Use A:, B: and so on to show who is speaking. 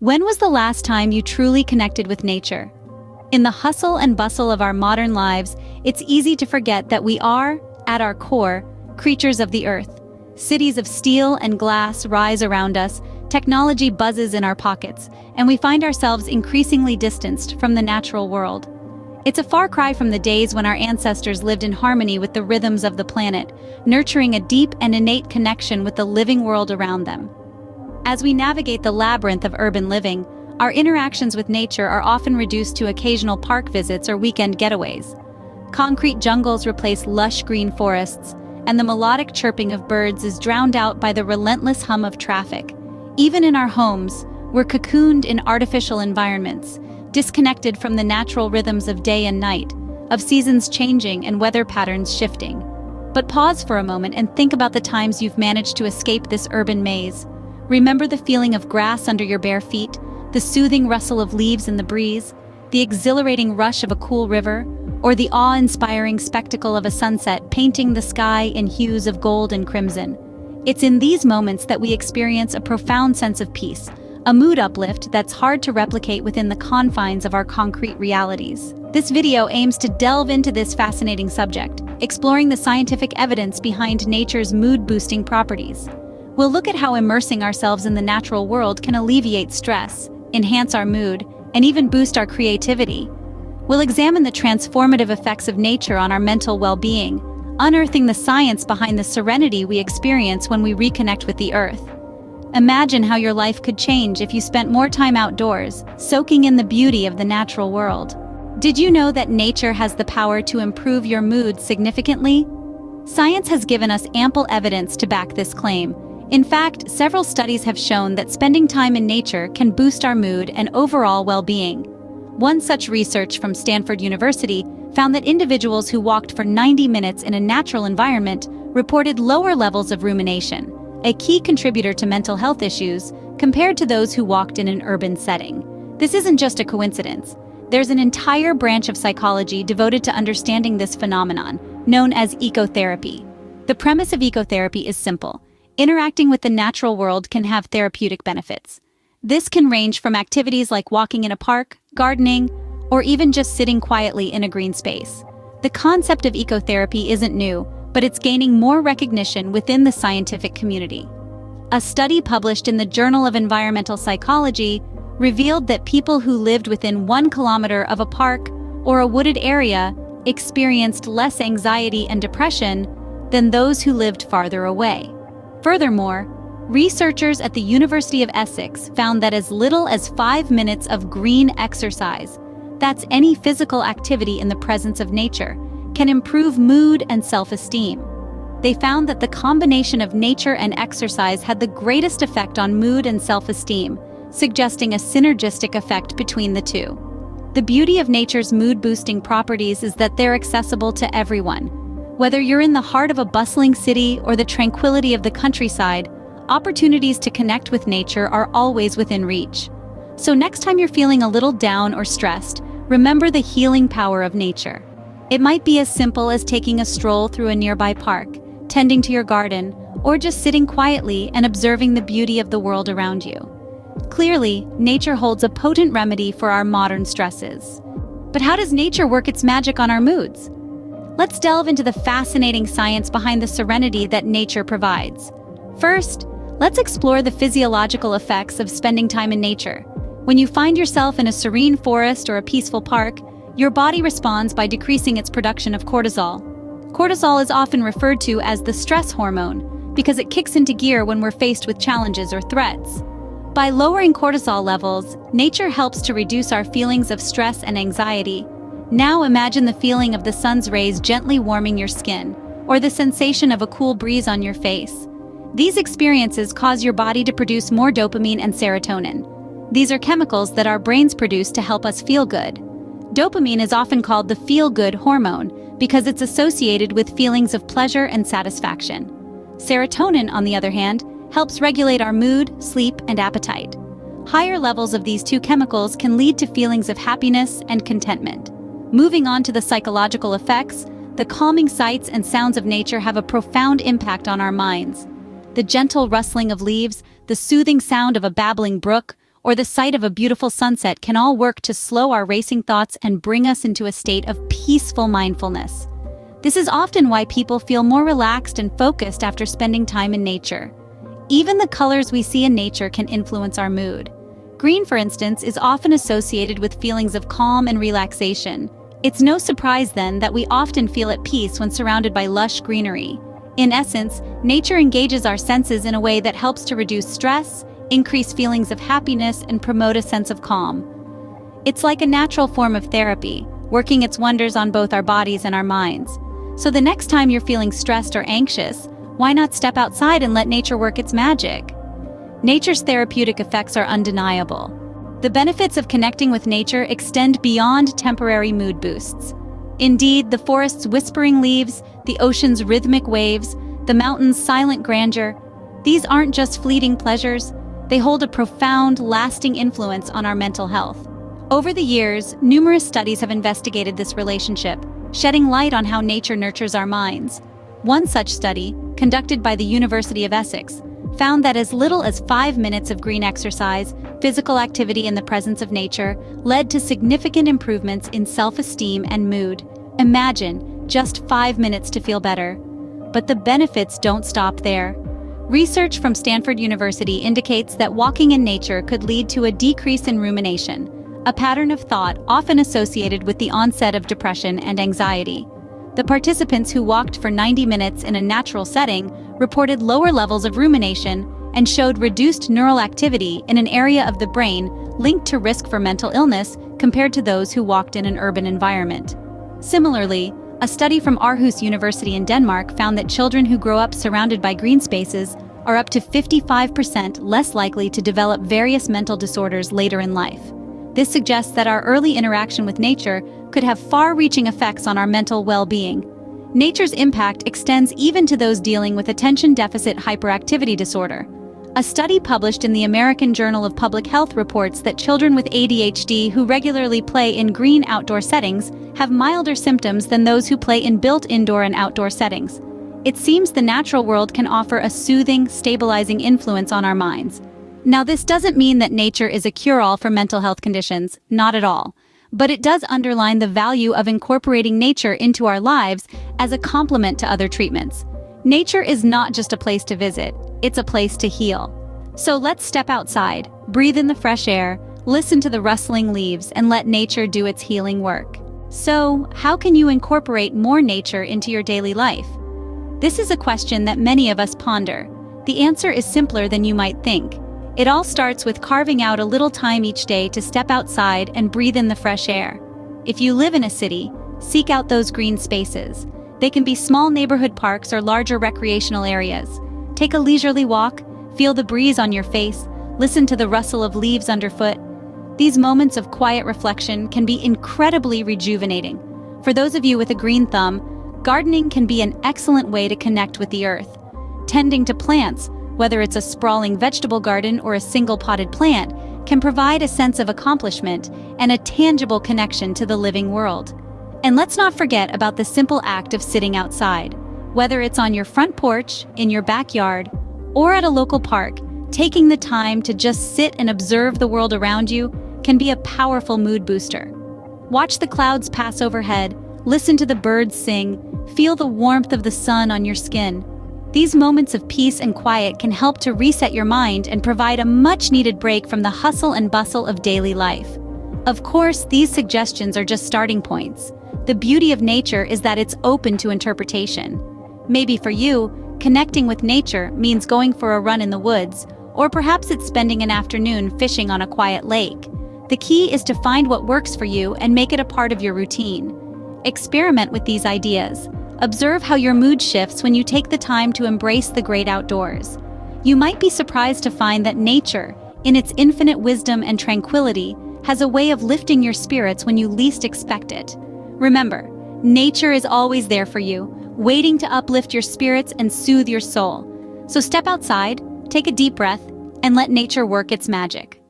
A: When was the last time you truly connected with nature? In the hustle and bustle of our modern lives, it's easy to forget that we are, at our core, creatures of the earth. Cities of steel and glass rise around us, technology buzzes in our pockets, and we find ourselves increasingly distanced from the natural world. It's a far cry from the days when our ancestors lived in harmony with the rhythms of the planet, nurturing a deep and innate connection with the living world around them. As we navigate the labyrinth of urban living, our interactions with nature are often reduced to occasional park visits or weekend getaways. Concrete jungles replace lush green forests, and the melodic chirping of birds is drowned out by the relentless hum of traffic. Even in our homes, we're cocooned in artificial environments, disconnected from the natural rhythms of day and night, of seasons changing and weather patterns shifting. But pause for a moment and think about the times you've managed to escape this urban maze. Remember the feeling of grass under your bare feet, the soothing rustle of leaves in the breeze, the exhilarating rush of a cool river, or the awe-inspiring spectacle of a sunset painting the sky in hues of gold and crimson. It's in these moments that we experience a profound sense of peace, a mood uplift that's hard to replicate within the confines of our concrete realities. This video aims to delve into this fascinating subject, exploring the scientific evidence behind nature's mood-boosting properties. We'll look at how immersing ourselves in the natural world can alleviate stress, enhance our mood, and even boost our creativity. We'll examine the transformative effects of nature on our mental well-being, unearthing the science behind the serenity we experience when we reconnect with the earth. Imagine how your life could change if you spent more time outdoors, soaking in the beauty of the natural world. Did you know that nature has the power to improve your mood significantly? Science has given us ample evidence to back this claim. In fact, several studies have shown that spending time in nature can boost our mood and overall well-being. One such research from Stanford University found that individuals who walked for 90 minutes in a natural environment reported lower levels of rumination, a key contributor to mental health issues, compared to those who walked in an urban setting. This isn't just a coincidence. There's an entire branch of psychology devoted to understanding this phenomenon, known as ecotherapy. The premise of ecotherapy is simple. Interacting with the natural world can have therapeutic benefits. This can range from activities like walking in a park, gardening, or even just sitting quietly in a green space. The concept of ecotherapy isn't new, but it's gaining more recognition within the scientific community. A study published in the Journal of Environmental Psychology revealed that people who lived within 1 kilometer of a park or a wooded area experienced less anxiety and depression than those who lived farther away. Furthermore, researchers at the University of Essex found that as little as 5 minutes of green exercise, that's any physical activity in the presence of nature, can improve mood and self-esteem. They found that the combination of nature and exercise had the greatest effect on mood and self-esteem, suggesting a synergistic effect between the two. The beauty of nature's mood-boosting properties is that they're accessible to everyone. Whether you're in the heart of a bustling city or the tranquility of the countryside, opportunities to connect with nature are always within reach. So next time you're feeling a little down or stressed, remember the healing power of nature. It might be as simple as taking a stroll through a nearby park, tending to your garden, or just sitting quietly and observing the beauty of the world around you. Clearly, nature holds a potent remedy for our modern stresses. But how does nature work its magic on our moods? Let's delve into the fascinating science behind the serenity that nature provides. First, let's explore the physiological effects of spending time in nature. When you find yourself in a serene forest or a peaceful park, your body responds by decreasing its production of cortisol. Cortisol is often referred to as the stress hormone because it kicks into gear when we're faced with challenges or threats. By lowering cortisol levels, nature helps to reduce our feelings of stress and anxiety. Now imagine the feeling of the sun's rays gently warming your skin, or the sensation of a cool breeze on your face. These experiences cause your body to produce more dopamine and serotonin. These are chemicals that our brains produce to help us feel good. Dopamine is often called the feel-good hormone because it's associated with feelings of pleasure and satisfaction. Serotonin, on the other hand, helps regulate our mood, sleep, and appetite. Higher levels of these two chemicals can lead to feelings of happiness and contentment. Moving on to the psychological effects, the calming sights and sounds of nature have a profound impact on our minds. The gentle rustling of leaves, the soothing sound of a babbling brook, or the sight of a beautiful sunset can all work to slow our racing thoughts and bring us into a state of peaceful mindfulness. This is often why people feel more relaxed and focused after spending time in nature. Even the colors we see in nature can influence our mood. Green, for instance, is often associated with feelings of calm and relaxation. It's no surprise then that we often feel at peace when surrounded by lush greenery. In essence, nature engages our senses in a way that helps to reduce stress, increase feelings of happiness, and promote a sense of calm. It's like a natural form of therapy, working its wonders on both our bodies and our minds. So the next time you're feeling stressed or anxious, why not step outside and let nature work its magic? Nature's therapeutic effects are undeniable. The benefits of connecting with nature extend beyond temporary mood boosts. Indeed, the forest's whispering leaves, the ocean's rhythmic waves, the mountain's silent grandeur, these aren't just fleeting pleasures, they hold a profound, lasting influence on our mental health. Over the years, numerous studies have investigated this relationship, shedding light on how nature nurtures our minds. One such study, conducted by the University of Essex, found that as little as 5 minutes of green exercise, physical activity in the presence of nature, led to significant improvements in self-esteem and mood. Imagine just 5 minutes to feel better. But the benefits don't stop there. Research from Stanford University indicates that walking in nature could lead to a decrease in rumination, a pattern of thought often associated with the onset of depression and anxiety. The participants who walked for 90 minutes in a natural setting reported lower levels of rumination and showed reduced neural activity in an area of the brain linked to risk for mental illness compared to those who walked in an urban environment. Similarly, a study from Aarhus University in Denmark found that children who grow up surrounded by green spaces are up to 55% less likely to develop various mental disorders later in life. This suggests that our early interaction with nature could have far-reaching effects on our mental well-being. Nature's impact extends even to those dealing with attention deficit hyperactivity disorder. A study published in the American Journal of Public Health reports that children with ADHD who regularly play in green outdoor settings have milder symptoms than those who play in built indoor and outdoor settings. It seems the natural world can offer a soothing, stabilizing influence on our minds. Now, this doesn't mean that nature is a cure-all for mental health conditions, not at all. But it does underline the value of incorporating nature into our lives as a complement to other treatments. Nature is not just a place to visit, it's a place to heal. So let's step outside, breathe in the fresh air, listen to the rustling leaves, and let nature do its healing work. So, how can you incorporate more nature into your daily life? This is a question that many of us ponder. The answer is simpler than you might think. It all starts with carving out a little time each day to step outside and breathe in the fresh air. If you live in a city, seek out those green spaces. They can be small neighborhood parks or larger recreational areas. Take a leisurely walk, feel the breeze on your face, listen to the rustle of leaves underfoot. These moments of quiet reflection can be incredibly rejuvenating. For those of you with a green thumb, gardening can be an excellent way to connect with the earth. Tending to plants, whether it's a sprawling vegetable garden or a single potted plant, can provide a sense of accomplishment and a tangible connection to the living world. And let's not forget about the simple act of sitting outside. Whether it's on your front porch, in your backyard, or at a local park, taking the time to just sit and observe the world around you can be a powerful mood booster. Watch the clouds pass overhead, listen to the birds sing, feel the warmth of the sun on your skin. These moments of peace and quiet can help to reset your mind and provide a much-needed break from the hustle and bustle of daily life. Of course, these suggestions are just starting points. The beauty of nature is that it's open to interpretation. Maybe for you, connecting with nature means going for a run in the woods, or perhaps it's spending an afternoon fishing on a quiet lake. The key is to find what works for you and make it a part of your routine. Experiment with these ideas. Observe how your mood shifts when you take the time to embrace the great outdoors. You might be surprised to find that nature, in its infinite wisdom and tranquility, has a way of lifting your spirits when you least expect it. Remember, nature is always there for you, waiting to uplift your spirits and soothe your soul. So step outside, take a deep breath, and let nature work its magic.